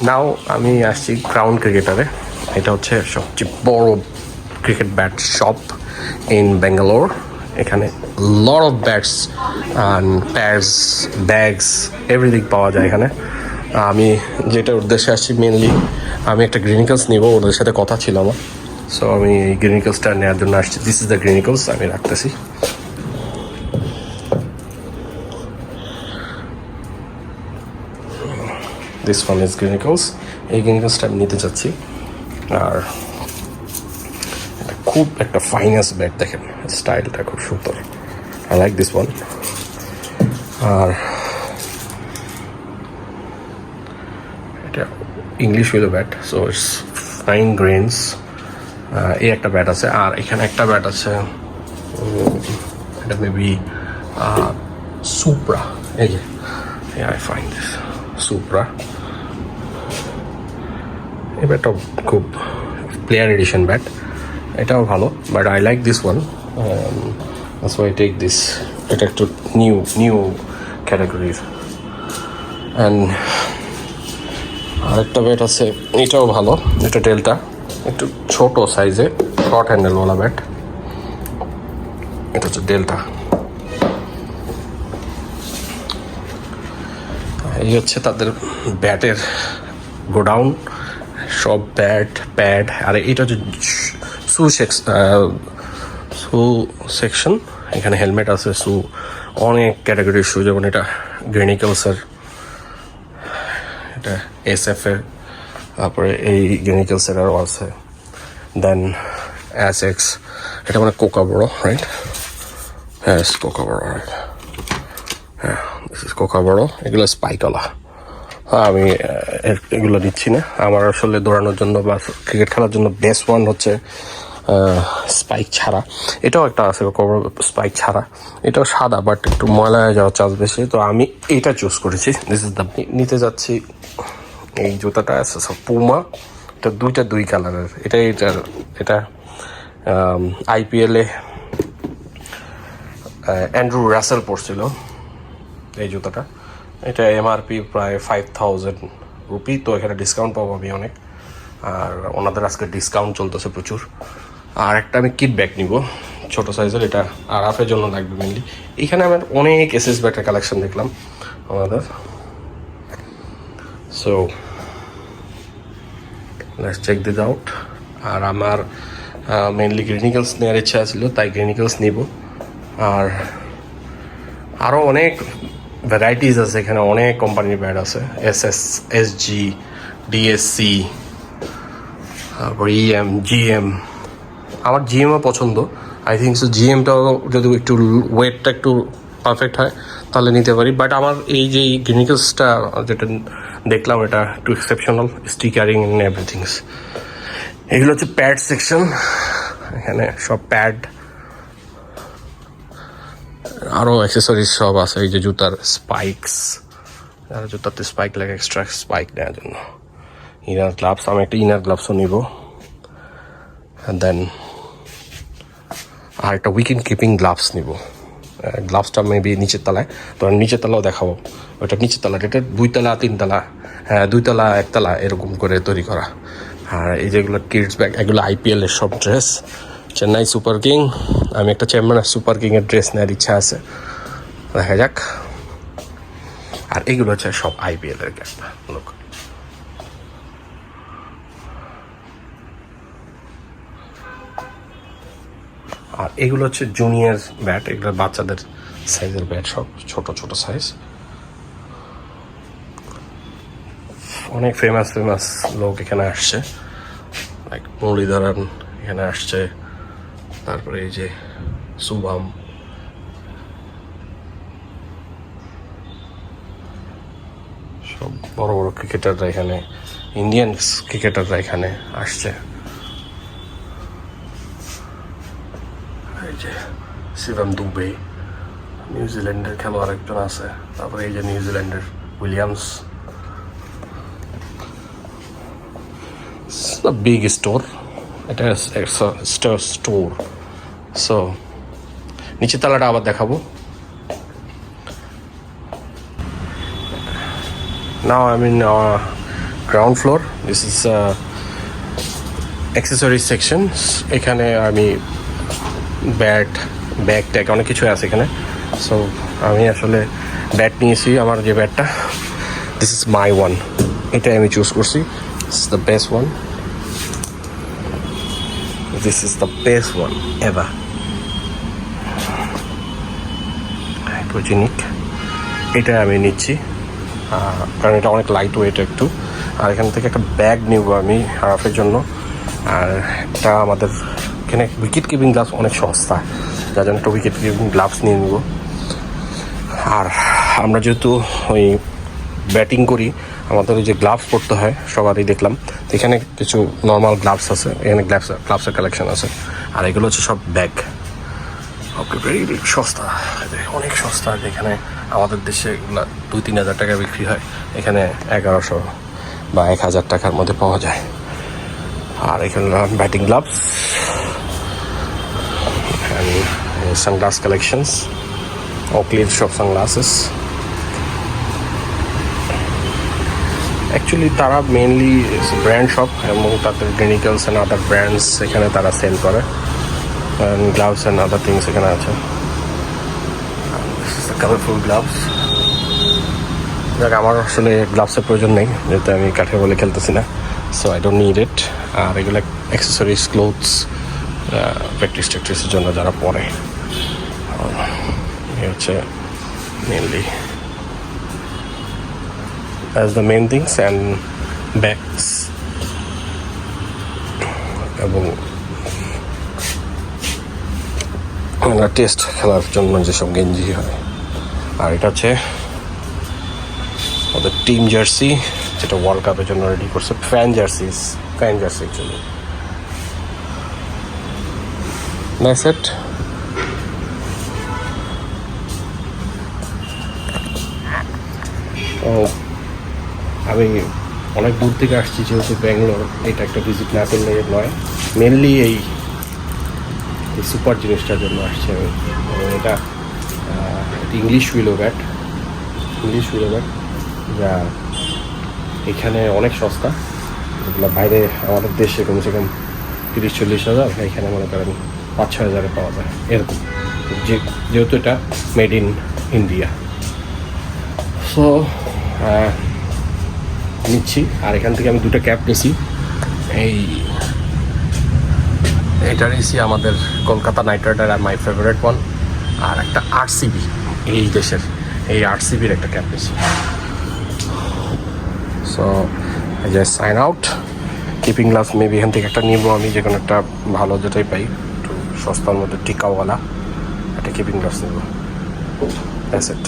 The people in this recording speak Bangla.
নাও আমি আসছি ক্রাউন ক্রিকেটারে। এটা হচ্ছে সবচেয়ে বড় cricket bat shop in Bangalore. এখানে lot of bats and pads, bags, everything পাওয়া যায় এখানে। আমি যেটা উদ্দেশ্যে আসছি মেনলি, আমি একটা গ্রিনিকলস নিব, ওদের সাথে কথা ছিল আমার। সো আমি এই গ্রিনিকলসটা নেওয়ার জন্য আসছি। দিস ইজ দ্য গ্রিনিকলস, আমি রাখতেছি। This one is Gray Nicolls. এই গ্রিনিকলসটা আমি নিতে চাচ্ছি। আর খুব একটা ফাইনাস ব্যাট, দেখেন স্টাইলটা খুব সুন্দর। I like this one. আর এটা English willow bat, so it's fine grains. এই একটা ব্যাট আছে। আর এখানে একটা ব্যাট আছে, এটা মেবি সুপ্রা। এই যে আই ফাইন্ড দিস সুপ্রা। এই ব্যাটটা খুব প্লেয়ার এডিশন ব্যাট, এটাও ভালো, but I like this one, that's why I take this. এটা একটু নিউ ক্যাটাগরির। অ্যান্ড আরেকটা ব্যাট আছে, এটাও ভালো, এটা ডেল্টা, একটু ছোট সাইজে, শর্ট হ্যান্ডেলওয়ালা ব্যাট। এটা হচ্ছে ডেল্টা। এই হচ্ছে তাদের ব্যাটের গোডাউন, সব ব্যাট, প্যাড। আর এটা হচ্ছে শু সেকশন। এখানে হেলমেট আছে, শু, অনেক ক্যাটাগরির শু, যেমন এটা গ্রেনিকলসের, এটা SF এর, তারপরে এই গ্রেনিকলসের আরও আছে। দেন অ্যাসেক্স, এটা মানে কোকা বড়, রাইট? হ্যাঁ, কোকা বড়, রাইট? হ্যাঁ, দিস ইজ কোকা বড়। এগুলো স্পাইকওয়ালা। আমি এগুলো নিচ্ছি না। আমার আসলে দৌড়ানোর জন্য বা ক্রিকেট খেলার জন্য বেস্ট ওয়ান হচ্ছে স্পাইক ছাড়া। এটাও একটা আছে স্পাইক ছাড়া, এটাও সাদা, বাট একটু ময়লা হয়ে যাওয়ার চান্স বেশি। তো আমি এইটা চুজ করেছি। দিস ইজ দ্য, নিতে যাচ্ছি এই জুতাটা আছে পুমা। এটা দুই কালারের। এটা IPL-এ অ্যান্ড্রু রাসেল পড়ছিল এই জুতাটা। এটা MRP প্রায় 5000 রুপি। তো এখানে ডিসকাউন্ট পাবো আমি অনেক, আর ওনাদের আজকে ডিসকাউন্ট চলতেছে প্রচুর। আর একটা আমি কিট ব্যাগ নিব ছোটো সাইজের, এটা আর হাফের জন্য লাগবে মেনলি। এখানে আমার অনেক SS ব্যাটের কালেকশন দেখলাম আমাদের। So let's check this out. আর আমার মেনলি গ্রিনিকলস নেওয়ার ইচ্ছা ছিল, তাই গ্রিনিকলস নিব। আর আরও অনেক ভ্যারাইটিস আছে এখানে, অনেক কোম্পানির ব্যাট আছে, SS, SG, DSC, তারপর EM, GM। আমার GMও পছন্দ। আই থিঙ্ক সো GMটাও যদি একটু ওয়েটটা একটু পারফেক্ট হয় তাহলে নিতে পারি। বাট আমার এই যে গ্রিনিকলসটা যেটা দেখলাম, এটা একটু এক্সেপশনাল, স্টিকারিং ইন এভরিথিংস। এগুলো হচ্ছে প্যাড সেকশন। এখানে সব প্যাড, আরও অ্যাক্সেসরিজ সব আছে। এই যে জুতার স্পাইকস, জুতাতে স্পাইক লাগে, এক্সট্রা স্পাইক নেওয়ার জন্য। ইনার গ্লাভস, আমি একটা ইনার গ্লাভসও নিব। দেন আর একটা উইকেন্ড কিপিং গ্লাভস নিব। গ্লাভসটা মেবি নিচের তলায়, তো নিচের তলাও দেখাবো। ওইটা নিচের তলা, এটা 2 তলা 3 তলা, হ্যাঁ 2 তলা 1 তলা এরকম করে তৈরি করা। আর এই যেগুলো কিডস ব্যাগ, এগুলো IPL-এর সব ড্রেস। চেন্নাই সুপার কিং, আমি একটা চেন্নাই সুপার কিংয়ের ড্রেস নেওয়ার ইচ্ছা আছে, দেখা যাক। আর এগুলো হচ্ছে সব IPL-এর ক্যাপ। লোক, আর এগুলো হচ্ছে জুনিয়র ব্যাট, এগুলো বাচ্চাদের সাইজের ব্যাট, সব ছোট সাইজ। অনেক ফেমাস লোক এখানে আসছে, লাইক মুরলীধরন এখানে আসছে, তারপরে এই যে শুভম, সব বড় ক্রিকেটাররা এখানে, ইন্ডিয়ান ক্রিকেটাররা এখানে আসছে। এই যে শিবম দুবে, নিউজিল্যান্ডের খেলোয়াড় একজন আছে। তারপরে এই যে নিউজিল্যান্ডের উইলিয়ামস। বিগ স্টোর, এটা স্টোর। সো নিচের তলাটা আবার দেখাবো। নাও আমি ground floor, this is accessories section. এখানে আমি ব্যাট, ব্যাগ ট্যাগ অনেক কিছু আছে এখানে। সো আমি আসলে ব্যাট নিয়েছি, আমার যে ব্যাটটা, দিস ইজ মাই ওয়ান, এটাই আমি চুজ করছি। This is the best one, this is the best one ever, hypogenic. এটা আমি নিচ্ছি কারণ এটা অনেক লাইট ওয়েট একটু। আর এখান থেকে একটা ব্যাগ নিব আমি হারাফের জন্য। আর এটা আমাদের এখানে উইকেট কিপিং গ্লাভস অনেক সস্তা, যার জন্য একটা উইকেট কিপিং গ্লাভস নিয়ে নিব। আর আমরা যেহেতু ওই ব্যাটিং করি, আমাদের ওই যে গ্লাভস পরতে হয় সবারই দেখলাম, তো এখানে কিছু নর্মাল গ্লাভস আছে, এখানে গ্লাভসের কালেকশন আছে। আর এগুলো হচ্ছে সব ব্যাগ, ওকে, ভেরি সস্তা, অনেক সস্তা। এখানে আমাদের দেশে এগুলো 2-3 হাজার টাকা বিক্রি হয়, এখানে 1100 বা 1000 টাকার মধ্যে পাওয়া যায়। আর এখানে ব্যাটিং গ্লাভস, সানগ্লাস কালেকশনস, ওকলির সব সানগ্লাসেস। অ্যাকচুয়ালি তারা মেনলি ব্র্যান্ড শপ এবং তাদের ক্লিনিক্যালস অ্যান্ড আদার ব্র্যান্ডস এখানে তারা সেল করে, গ্লাভস অ্যান্ড আদার থিংস এখানে আছে। কালারফুল গ্লাভস, যাক আমার আসলে গ্লাভসের প্রয়োজন নেই যেহেতু আমি কাঠে বলে খেলতেছি না, so I don't need it. আর এগুলো অ্যাক্সেসরিজ, ক্লোথস, প্র্যাকটিসের জন্য যারা পরে, হচ্ছে mainly as the main things and bags এবং টেস্ট খেলার জন্য যেসব গেঞ্জি হয়। আর এটা হচ্ছে ওদের টিম জার্সি, যেটা ওয়ার্ল্ড কাপের জন্য রেডি করছে। Fan jersey actually. That's it. আমি অনেক দূর থেকে আসছি, যেহেতু ব্যাঙ্গালোর, এটা একটা ভিজিট না করলে নয়। মেনলি এই সুপার জিনিসটার জন্য আসছি আমি। এটা ইংলিশ উইলো ব্যাট, যা এখানে অনেক সস্তা। যেগুলো বাইরে আমাদের দেশে কমসে কম 30-40 হাজার, এখানে মনে করেন 5-6 হাজারে পাওয়া যায় এরকম, যেহেতু এটা মেড ইন ইন্ডিয়া। সো নিচ্ছি। আর এখান থেকে আমি 2টা ক্যাপ নিয়েছি। এটা নিয়েছি আমাদের কলকাতা নাইট রাইডার, আর মাই ফেভারিট ওয়ান। আর একটা আরসিবি, এই দেশের এই আরসিবির একটা ক্যাপ নিয়েছি। So I just sign out. Keeping gloves maybe এখান থেকে একটা নিব আমি, যে কোনো একটা ভালো যেটাই পাই, একটু সস্তার মধ্যে টিকাওয়ালা একটা কিপিং গ্লাভস নেব। That's it.